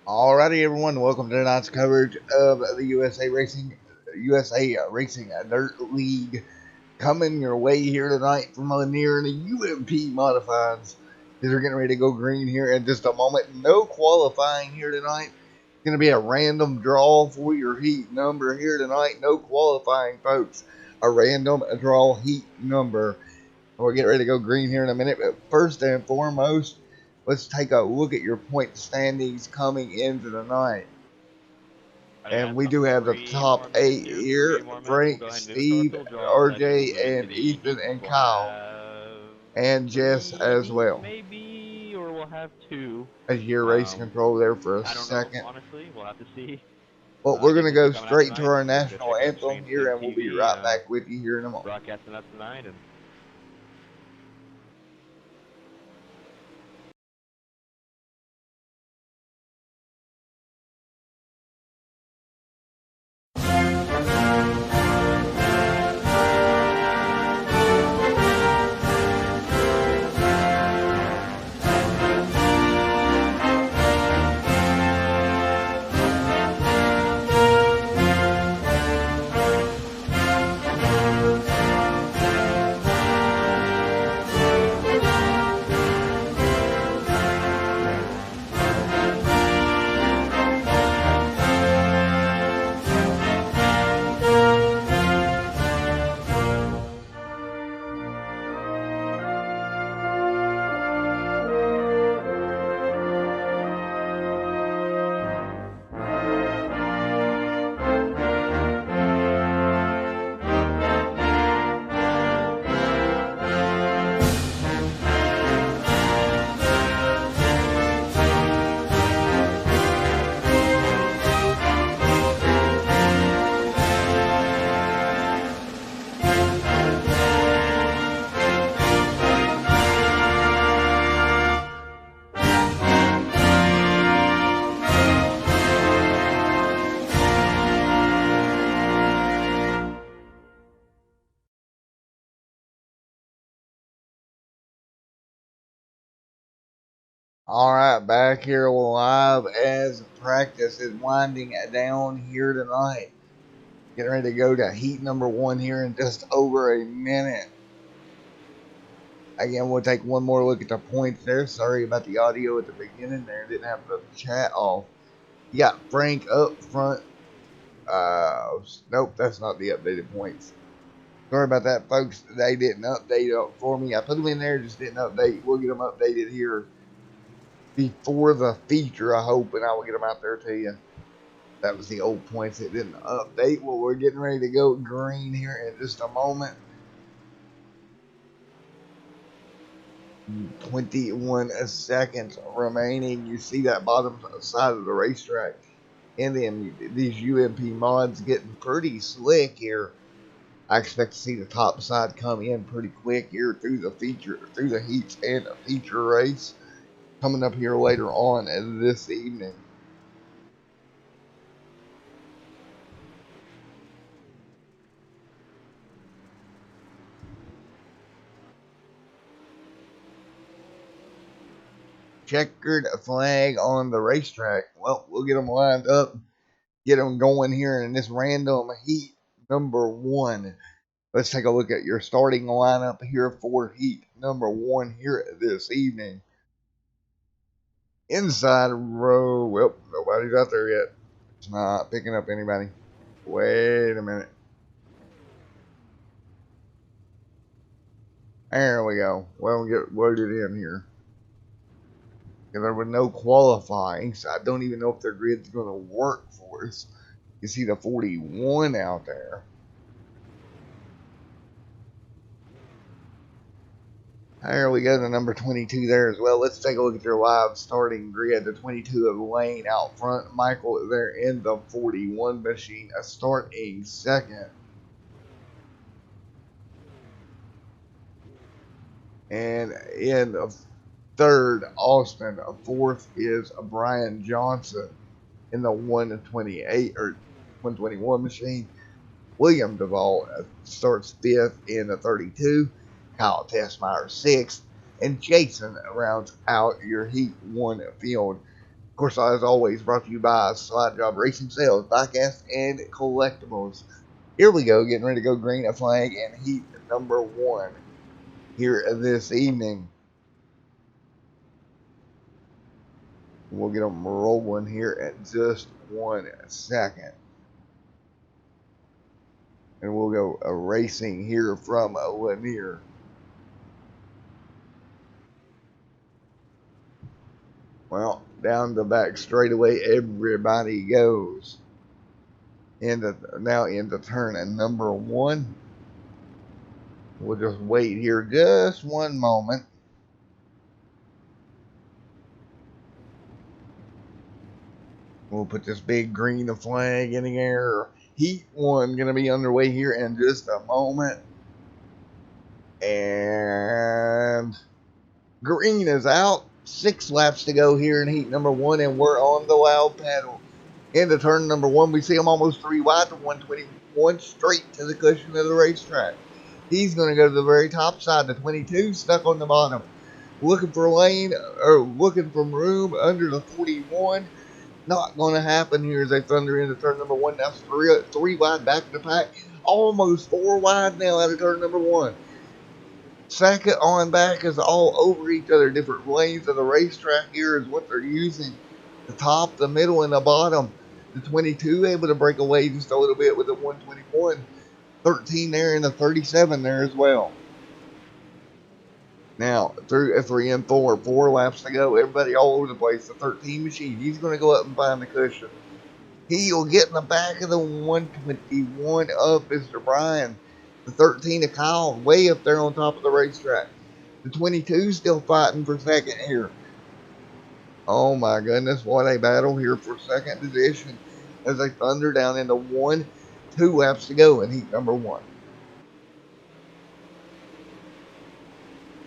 Alrighty, everyone, welcome to tonight's coverage of the USA Racing Dirt League. Coming your way here tonight from Lanier and the UMP Modifieds. These are getting ready to go green here in just a moment. No qualifying here tonight. It's going to be a random draw for your heat number here tonight. No qualifying, folks. A random draw heat number. We'll get ready to go green here in a minute, but first and foremost, let's take a look at your point standings coming into the night. And we do have the top 8 here: Frank, Steve, RJ, and Ethan, and Kyle, and Jess as well. Maybe, or we'll have two. As your race control there for a I don't know, second. honestly. We'll have to see. Well, we're going to Anything's still go coming out straight to tonight. our You can go national check out anthem Extreme here, Spin and we'll be TV, right back with you here in a moment. broadcasting that tonight. And All right, back here live as practice is winding down here tonight. Getting ready to go to heat number 1 here in just over a minute. Again, we'll take one more look at the points there. Sorry about the audio at the beginning there. Didn't have the chat off. You got Frank up front. Nope, that's not the updated points. Sorry about that, folks. They didn't update up for me. I put them in there, just didn't update. We'll get them updated here before the feature, I hope, and I will get them out there to you. That was the old points that didn't update. Well, we're getting ready to go green here in just a moment. 21 seconds remaining. You see that bottom side of the racetrack, and then these UMP mods getting pretty slick here. I expect to see the top side come in pretty quick here through the heats and the feature race coming up here later on this evening. Checkered flag on the racetrack. Well, we'll get them lined up, get them going here in this random heat number 1. Let's take a look at your starting lineup here for heat number 1 here this evening. Inside row, well, nobody's out there yet. It's not picking up anybody. Wait a minute. There we go. Well, we'll get loaded in here. There was no qualifying, so I don't even know if their grid's going to work for us. You see the 41 out there. There we go, the number 22 there as well. Let's take a look at your live starting grid. The 22 of Lane out front. Michael is there in the 41 machine, starting second. And in the third, Austin. Fourth is Brian Johnson in the 128 or 121 machine. William Duvall starts fifth in the 32. Kyle Tessmeyer sixth. And Jason rounds out your Heat 1 field. Of course, as always, brought to you by Slide Job Racing Sales, Diecast, and Collectibles. Here we go, getting ready to go green a flag and heat number 1 here this evening. We'll get them rolling here at just 1 second. And we'll go racing here from Lanier. Well, down the back straightaway, everybody goes. Now into turn number 1. We'll just wait here just one moment. We'll put this big green flag in the air. Heat 1 going to be underway here in just a moment. And green is out. 6 laps to go here in heat number 1, and we're on the loud pedal. Into turn number 1, we see him almost 3 wide to 121, straight to the cushion of the racetrack. He's going to go to the very top side. The 22 stuck on the bottom, looking for lane or looking for room under the 41. Not going to happen here as they thunder into turn number 1. Now three wide back to the pack, almost 4 wide now out of turn number 1. Second on back is all over each other. Different lanes of the racetrack here is what they're using. The top, the middle, and the bottom. The 22 able to break away just a little bit with the 121. 13 there and the 37 there as well. Now, through 3 and 4, 4 laps to go. Everybody all over the place. The 13 machine, he's going to go up and find the cushion. He'll get in the back of the 121 of Mr. Bryan. The 13 of Kyle way up there on top of the racetrack. The 22 still fighting for second here. Oh my goodness, what a battle here for second position as they thunder down into 2 laps to go in heat number 1.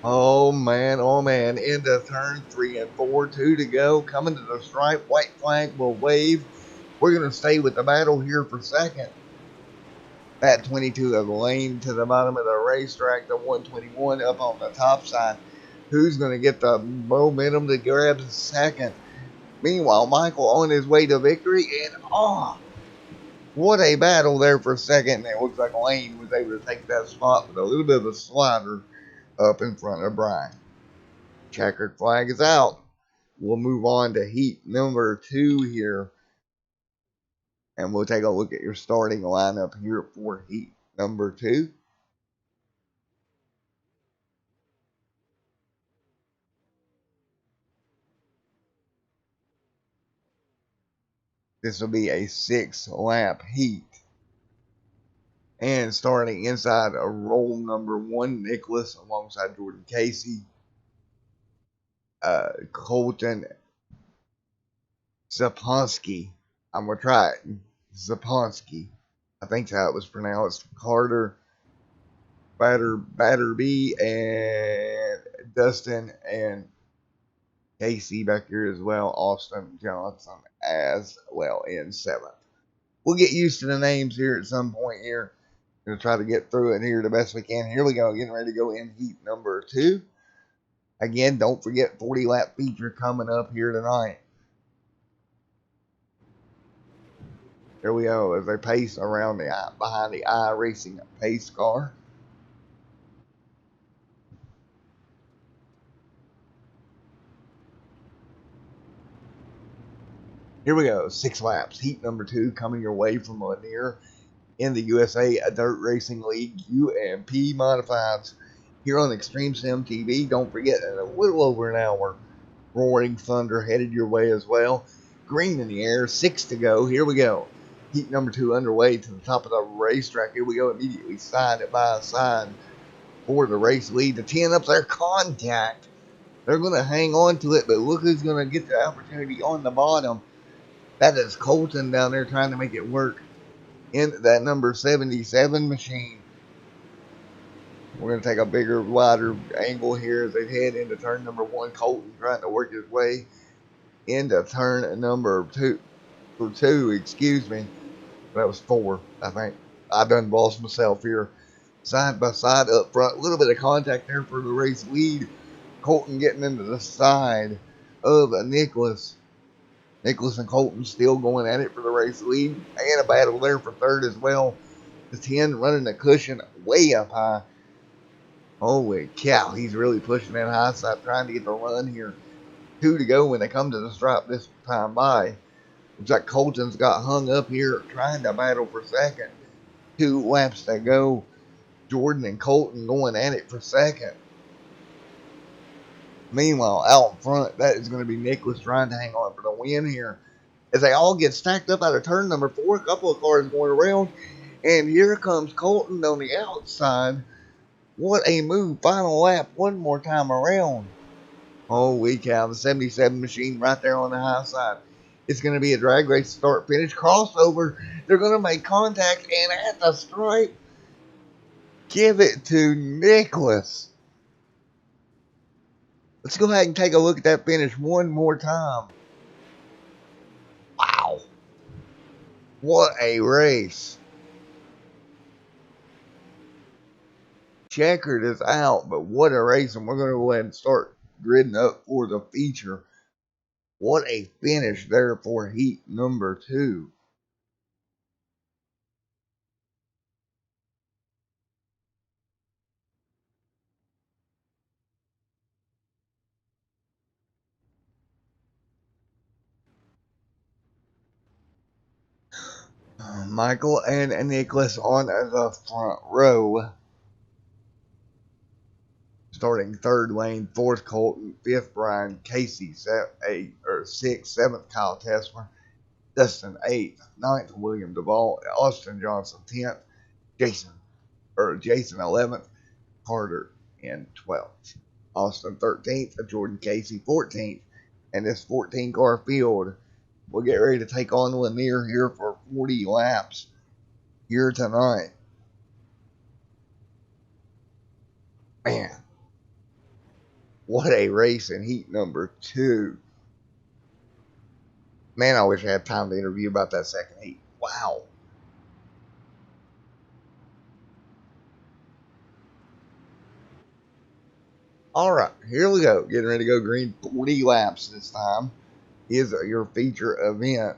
Oh man, into turn 3 and 4, 2 to go. Coming to the stripe, white flag will wave. We're going to stay with the battle here for second. That 22 of the lane to the bottom of the racetrack, the 121 up on the top side. Who's going to get the momentum to grab second? Meanwhile, Michael on his way to victory, and what a battle there for second. And it looks like Lane was able to take that spot with a little bit of a slider up in front of Brian. Checkered flag is out. We'll move on to heat number 2 here. And we'll take a look at your starting lineup here for heat number 2. This will be a 6-lap heat. And starting inside a roll number 1, Nicholas alongside Jordan Casey. Colton Zaponsky. I'm going to try it. Zaponsky. I think that's how it was pronounced. Carter Batterby and Dustin and Casey back here as well. Austin Johnson as well in 7th. We'll get used to the names here at some point here. Going to try to get through it here the best we can. Here we go. Getting ready to go in heat number 2. Again, don't forget 40-lap feature coming up here tonight. Here we go as they pace around behind the iRacing pace car. Here we go, 6 laps, heat number 2 coming your way from Lanier in the USA Dirt Racing League UMP Modifieds here on Extreme Sim TV. Don't forget, in a little over an hour, Roaring Thunder headed your way as well. Green in the air, 6 to go. Here we go. Heat number 2 underway to the top of the racetrack. Here we go, immediately side by side for the race lead. The 10 up there, contact. They're going to hang on to it, but look who's going to get the opportunity on the bottom. That is Colton down there trying to make it work in that number 77 machine. We're going to take a bigger, wider angle here as they head into turn number 1. Colton trying to work his way into turn number 2. For 2, excuse me. That was 4, I think. I done lost myself here. Side by side up front. A little bit of contact there for the race lead. Colton getting into the side of Nicholas. Nicholas and Colton still going at it for the race lead, and a battle there for third as well. The 10 running the cushion way up high. Holy cow, he's really pushing that high side, trying to get the run here. 2 to go when they come to the stripe this time by. Looks like Colton's got hung up here trying to battle for second. 2 laps to go. Jordan and Colton going at it for second. Meanwhile, out in front, that is going to be Nicholas trying to hang on for the win here. As they all get stacked up out of turn number 4, a couple of cars going around. And here comes Colton on the outside. What a move. Final lap, one more time around. Holy cow, the 77 machine right there on the high side. It's going to be a drag race start finish crossover. They're going to make contact, and at the stripe, give it to Nicholas. Let's go ahead and take a look at that finish one more time. Wow. What a race. Checkered is out, but what a race. And we're going to go ahead and start gridding up for the feature. What a finish there for heat number 2. Michael and Nicholas on the front row. Starting third lane, fourth Colton, fifth Brian, Casey, sixth, seventh Kyle Tesler, Dustin eighth, ninth William Duvall, Austin Johnson 10th, Jason 11th, Carter in 12th, Austin 13th, Jordan Casey 14th, and this 14 car field will get ready to take on Lanier here for 40 laps here tonight. Man, what a race in heat number 2. Man, I wish I had time to interview about that second heat. Wow. All right, here we go. Getting ready to go green. 40 laps this time is your feature event.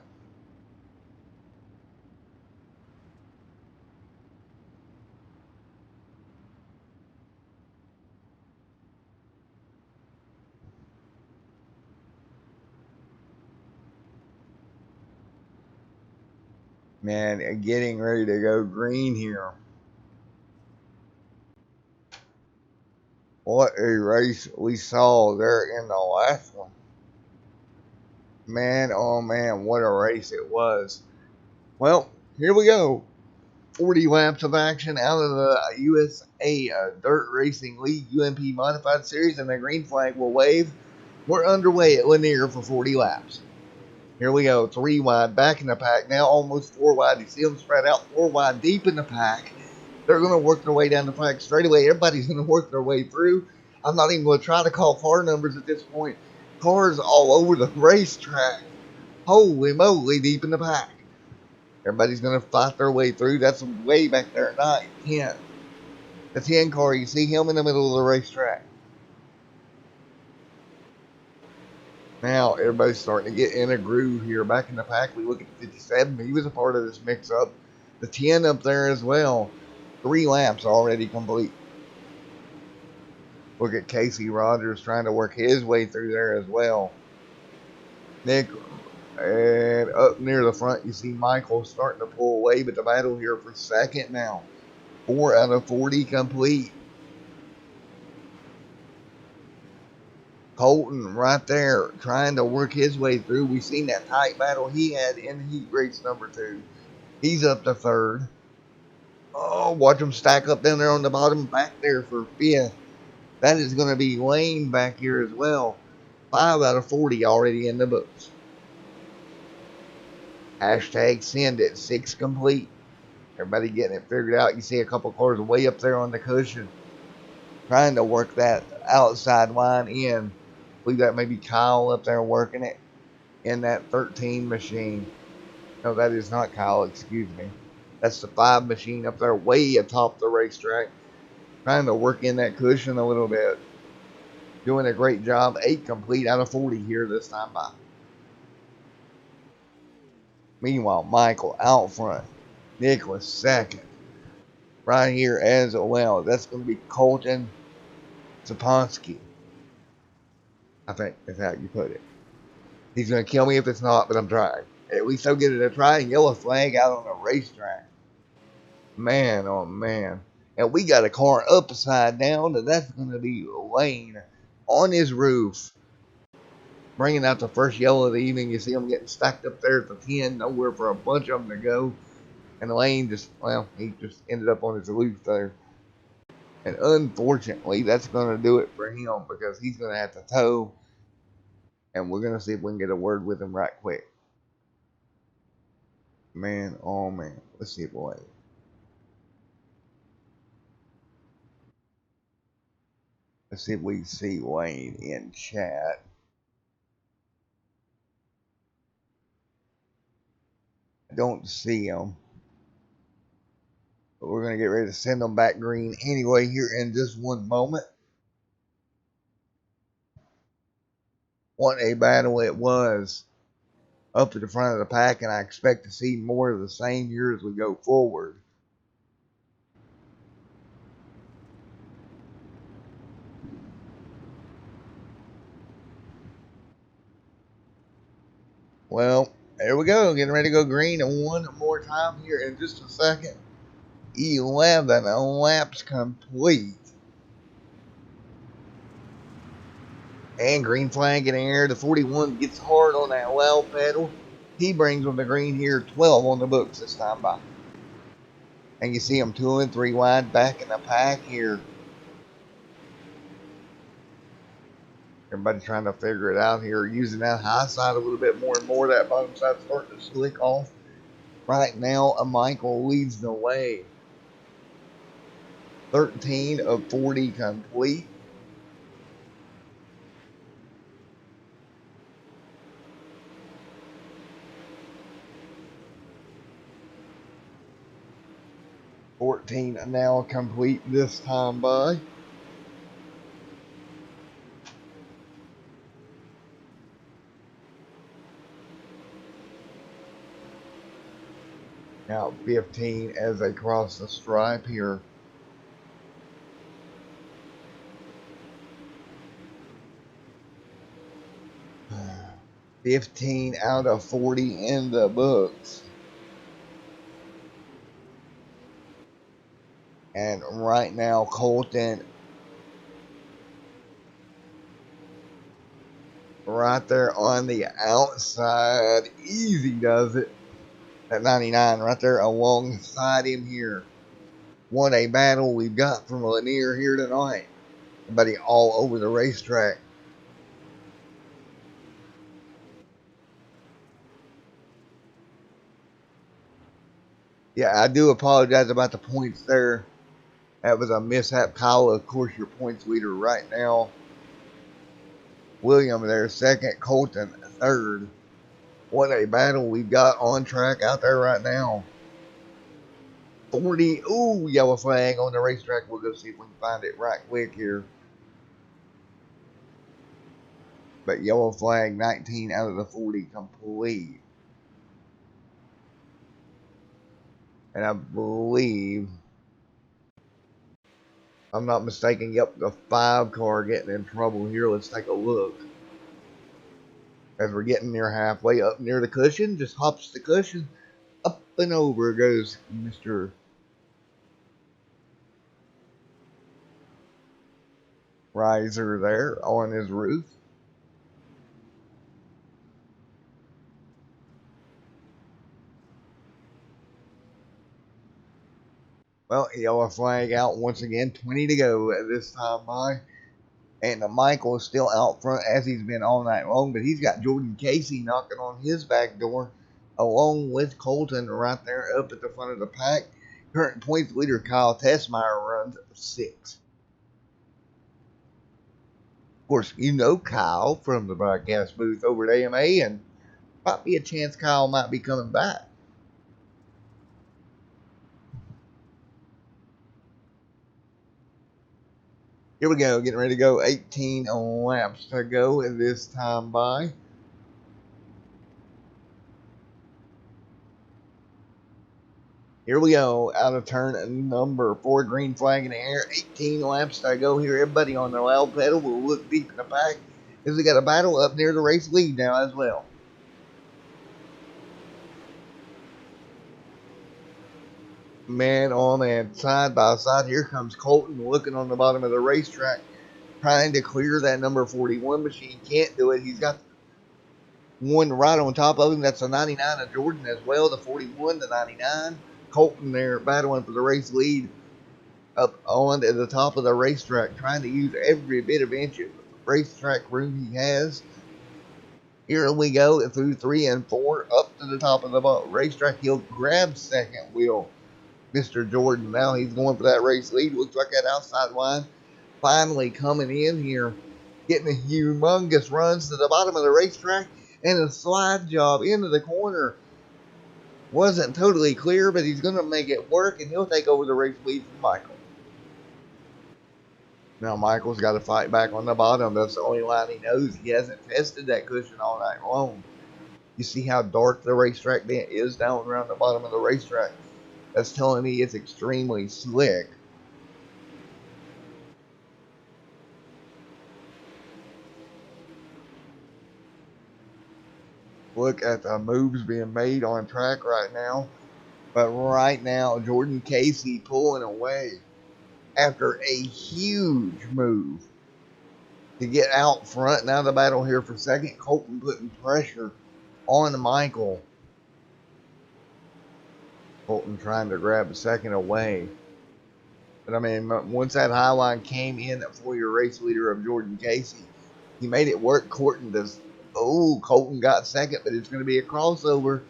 Man, getting ready to go green here. What a race we saw there in the last one. Man, oh man, what a race it was. Well, here we go. 40 laps of action out of the USA Dirt Racing League UMP Modified Series, and the green flag will wave. We're underway at Lanier for 40 laps. Here we go, 3 wide back in the pack, now almost 4 wide. You see them spread out 4 wide deep in the pack. They're going to work their way down the pack straight away. Everybody's going to work their way through. I'm not even going to try to call car numbers at this point. Cars all over the racetrack. Holy moly, deep in the pack. Everybody's going to fight their way through. That's way back there at 9, 10. The 10 car, you see him in the middle of the racetrack. Now, everybody's starting to get in a groove here. Back in the pack, we look at the 57. He was a part of this mix-up. The 10 up there as well. 3 laps already complete. Look at Casey Rogers trying to work his way through there as well. Nick, and up near the front, you see Michael starting to pull away, but the battle here for second now. 4 out of 40 complete. Colton right there trying to work his way through. We've seen that tight battle he had in heat race number 2. He's up to third. Oh, watch him stack up down there on the bottom back there for 5th. That is going to be Lane back here as well. 5 out of 40 already in the books. Hashtag send it. 6 complete. Everybody getting it figured out. You see a couple cars way up there on the cushion. Trying to work that outside line in. I believe that may be Kyle up there working it in that 13 machine. No, that is not Kyle, excuse me. That's the 5 machine up there way atop the racetrack. Trying to work in that cushion a little bit. Doing a great job. 8 complete out of 40 here this time by. Meanwhile, Michael out front. Nicholas second. Right here as well. That's going to be Colton Saponsky. I think that's how you put it. He's going to kill me if it's not, but I'm trying. At least I'll get it a try. Yellow flag out on the racetrack. Man, oh man. And we got a car upside down, and that's going to be Lane on his roof. Bringing out the first yellow of the evening. You see them getting stacked up there at the 10. Nowhere for a bunch of them to go. And Lane he just ended up on his roof there. And unfortunately, that's going to do it for him because he's going to have to tow. And we're going to see if we can get a word with him right quick. Man, oh man. Let's see if Wayne. Let's see if we see Wayne in chat. I don't see him. But we're going to get ready to send him back green anyway here in just one moment. What a battle it was up to the front of the pack, and I expect to see more of the same here as we go forward. Well, there we go. Getting ready to go green and one more time here in just a second. 11 laps complete. And green flag in the air. The 41 gets hard on that loud pedal. He brings them to green here. 12 on the books this time by. And you see him 2 and 3 wide back in the pack here. Everybody trying to figure it out here. Using that high side a little bit more and more. That bottom side starting to slick off. Right now, Michael leads the way. 13 of 40 complete. $14 now complete this time by. Now 15 as they cross the stripe here. 15 out of 40 in the books. And right now, Colton right there on the outside. Easy does it. At 99 right there alongside him here. What a battle we've got from Lanier here tonight. Everybody all over the racetrack. Yeah, I do apologize about the points there. That was a mishap. Kyle, of course, your points leader right now. William there, second. Colton, third. What a battle we've got on track out there right now. 40. Ooh, yellow flag on the racetrack. We'll go see if we can find it right quick here. But yellow flag, 19 out of the 40 complete. And I believe, if I'm not mistaken, yep, the 5 car getting in trouble here. Let's take a look. As we're getting near halfway up near the cushion, just hops the cushion. Up and over goes Mr. Riser there on his roof. Well, yellow flag out once again. 20 to go at this time by. And Michael is still out front as he's been all night long. But he's got Jordan Casey knocking on his back door. Along with Colton right there up at the front of the pack. Current points leader Kyle Tessmeyer runs 6. Of course, you know Kyle from the broadcast booth over at AMA. And might be a chance Kyle might be coming back. Here we go, getting ready to go. 18 laps to go at this time by. Here we go, out of turn number 4, green flag in the air, 18 laps to go here. Everybody on the loud pedal will look deep in the pack as we got a battle up near the race lead now as well. Man, oh man, side by side, here comes Colton looking on the bottom of the racetrack, trying to clear that number 41 machine. Can't do it. He's got one right on top of him. That's a 99 of Jordan as well, the 41, the 99. Colton there battling for the race lead up on at the top of the racetrack, trying to use every bit of inch of racetrack room he has. Here we go through 3 and 4 up to the top of the racetrack. He'll grab second wheel, Mr. Jordan. Now he's going for that race lead. Looks like that outside line finally coming in here, getting a humongous runs to the bottom of the racetrack and a slide job into the corner. Wasn't totally clear, but he's going to make it work, and he'll take over the race lead from Michael. Now Michael's got to fight back on the bottom. That's the only line he knows. He hasn't tested that cushion all night long. You see how dark the racetrack is down around the bottom of the racetrack. That's telling me it's extremely slick. Look at the moves being made on track right now. But right now, Jordan Casey pulling away after a huge move to get out front. Now the battle here for second. Colton putting pressure on Michael. Colton trying to grab the second away. But I mean, once that high line came in for your race leader of Jordan Casey, he made it work. Colton got second, but it's going to be a crossover.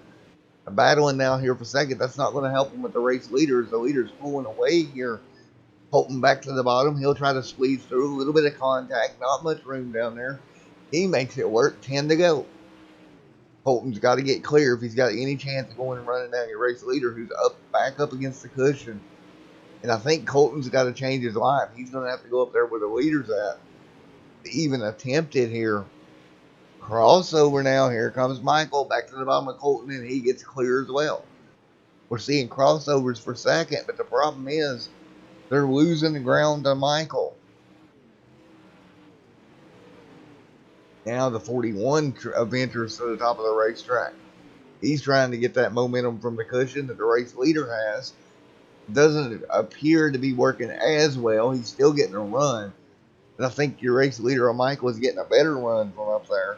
Battling now here for second. That's not going to help him with the race leaders. The leader's pulling away here. Colton back to the bottom. He'll try to squeeze through a little bit of contact. Not much room down there. He makes it work. 10 to go. Colton's got to get clear if he's got any chance of going and running down your race leader who's back up against the cushion. And I think Colton's got to change his life. He's going to have to go up there where the leader's at to even attempt it here. Crossover now. Here comes Michael back to the bottom of Colton, and he gets clear as well. We're seeing crossovers for second, but the problem is they're losing the ground to Michael. Now the 41 ventures to the top of the racetrack. He's trying to get that momentum from the cushion that the race leader has. Doesn't appear to be working as well. He's still getting a run. And I think your race leader, Michael, is getting a better run from up there.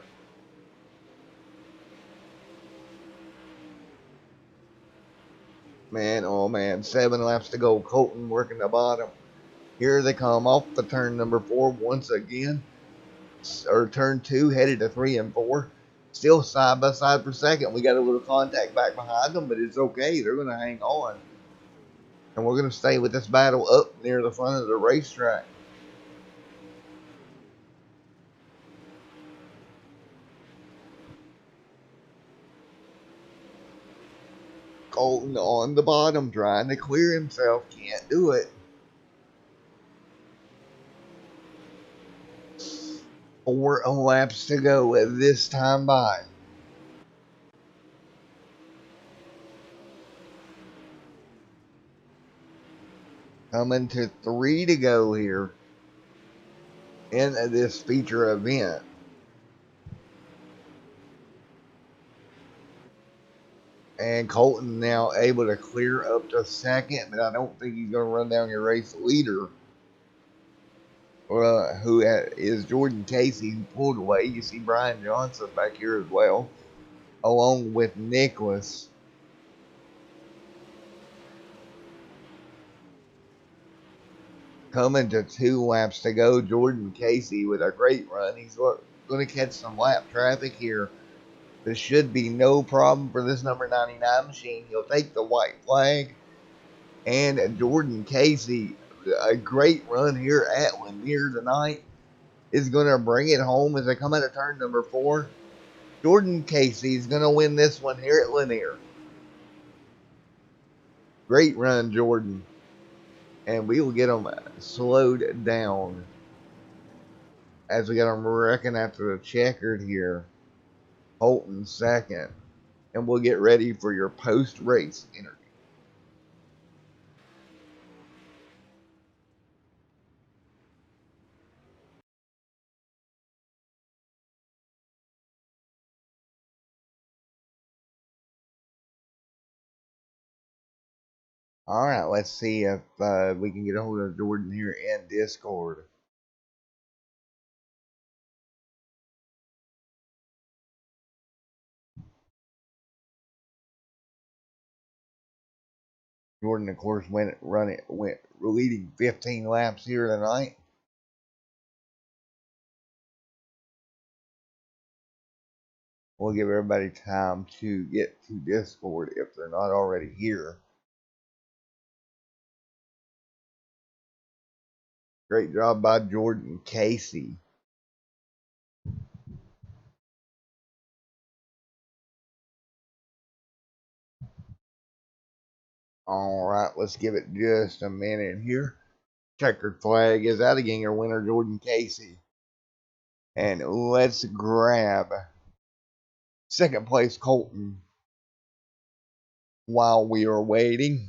Man, oh man, 7 laps to go. Colton working the bottom. Here they come off the turn number 4 once again. Or turn 2, headed to 3 and 4. Still side by side for second. We got a little contact back behind them, but it's okay. They're going to hang on. And we're going to stay with this battle up near the front of the racetrack. Colton on the bottom, trying to clear himself. Can't do it. 4 laps to go at this time by. Coming to 3 to go here in this feature event. And Colton now able to clear up to second, but I don't think he's going to run down your race leader, who is Jordan Casey, who pulled away. You see Brian Johnson back here as well, along with Nicholas. Coming to 2 laps to go, Jordan Casey with a great run. He's going to catch some lap traffic here. There should be no problem for this number 99 machine. He'll take the white flag. And Jordan Casey, a great run here at Lanier tonight, is going to bring it home as they come out of turn number 4. Jordan Casey is going to win this one here at Lanier. Great run, Jordan. And we will get them slowed down as we got them wrecking after the checkered here. Holton second. And we'll get ready for your post-race interview. All right, let's see if we can get a hold of Jordan here in Discord. Jordan, of course, went leading 15 laps here tonight. We'll give everybody time to get to Discord if they're not already here. Great job by Jordan Casey. All right, let's give it just a minute here. Checkered flag is out again. Your winner, Jordan Casey. And let's grab second place Colton while we are waiting.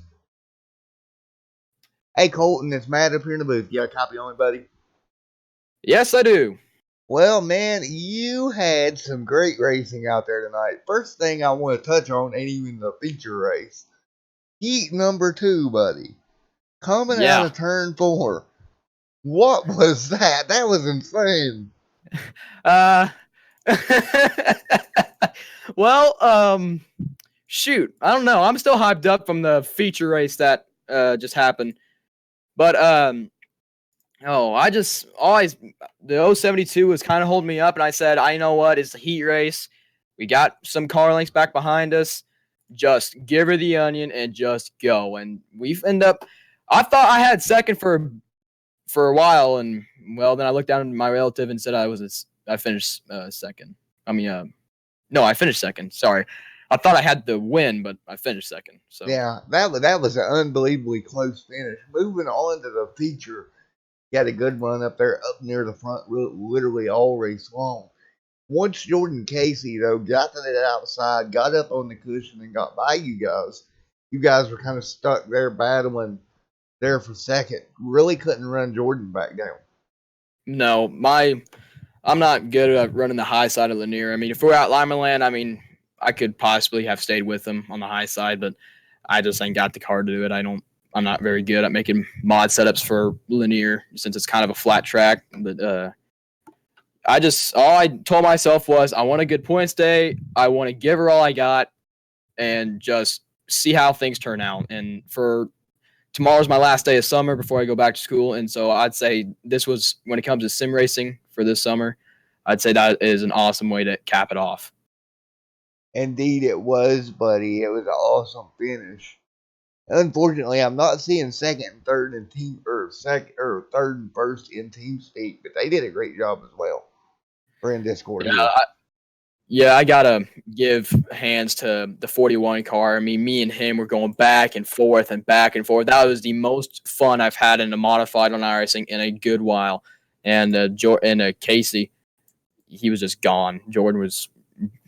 Hey, Colton, it's Matt up here in the booth. You got a copy on me, buddy? Yes, I do. Well, man, you had some great racing out there tonight. First thing I want to touch on ain't even the feature race. Heat number 2, buddy. Coming out Yeah. of turn 4. What was that? That was insane. Uh well, shoot. I don't know. I'm still hyped up from the feature race that just happened. But I just always the 072 was kind of holding me up and I said, "I know what? It's a heat race. We got some car links back behind us. Just give her the onion and just go." And we've ended up I thought I had second for a while, and well, then I looked down at my relative and said I finished second. I mean, no, I finished second. Sorry, I thought I had the win, but I finished second. So Yeah, that was an unbelievably close finish. Moving on to the feature, you had a good run up there, up near the front, literally all race long. Once Jordan Casey, though, got to the outside, got up on the cushion, and got by you guys were kind of stuck there battling there for second. Really couldn't run Jordan back down. no, I'm not good at running the high side of Lanier. I mean, if we're at Lima Land, I mean, I could possibly have stayed with him on the high side, but I just ain't got the car to do it. I'm not very good at making mod setups for Lanier since it's kind of a flat track. But all I told myself was I want a good points day. I want to give her all I got and just see how things turn out. And for tomorrow's my last day of summer before I go back to school, and so I'd say this was when it comes to sim racing for this summer. I'd say that is an awesome way to cap it off. Indeed, it was, buddy. It was an awesome finish. Unfortunately, I'm not seeing second and third in team or second or third and first in team speak, but they did a great job as well. We're in Discord Yeah, here. I gotta give hands to the 41 car. I mean, me and him were going back and forth and back and forth. That was the most fun I've had in a modified on iRacing in a good while. And Casey, he was just gone. Jordan was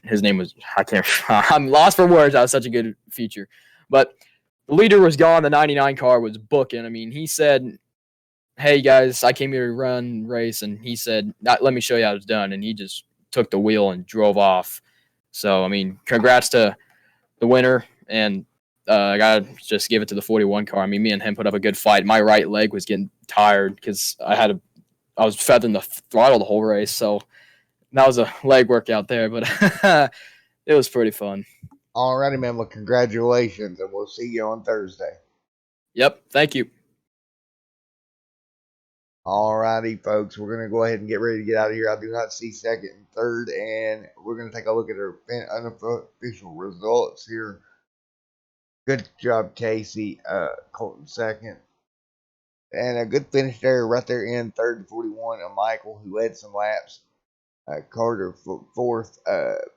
his name was I can't I'm lost for words. That was such a good feature. But the leader was gone. The 99 car was booking. I mean, he said, "Hey guys, I came here to run race," and he said, "Let me show you how it's done." And he just took the wheel and drove off. So I mean, congrats to the winner, and I gotta just give it to the 41 car. I mean, me and him put up a good fight. My right leg was getting tired because I was feathering the throttle the whole race, so that was a leg workout there. But it was pretty fun. Alrighty, man. Well, congratulations, and we'll see you on Thursday. Yep. Thank you. Alrighty, folks. We're gonna go ahead and get ready to get out of here. I do not see second and third, and we're gonna take a look at our unofficial results here. Good job, Casey. Colton second. And a good finish there, right there in third and 41 of Michael, who led some laps. Carter fourth,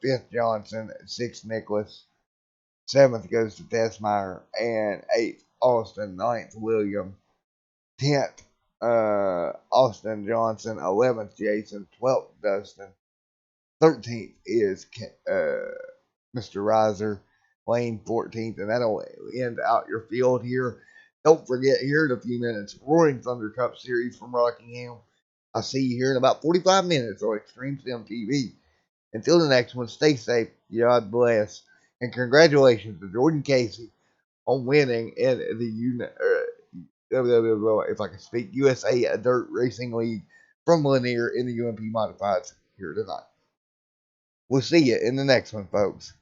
fifth Johnson, sixth Nicholas, seventh goes to Tessmeyer, and eighth Austin, ninth William, 10th Austin Johnson, 11th Jason, 12th Dustin, 13th is Mr. Riser, Lane 14th, and that'll end out your field here. Don't forget, here in a few minutes, Roaring Thunder Cup Series from Rockingham. I'll see you here in about 45 minutes on Extreme Sim TV. Until the next one, stay safe, God bless, and congratulations to Jordan Casey on winning in the if I can speak, USA Dirt Racing League from Lanier in the UMP Modifieds here tonight. We'll see you in the next one, folks.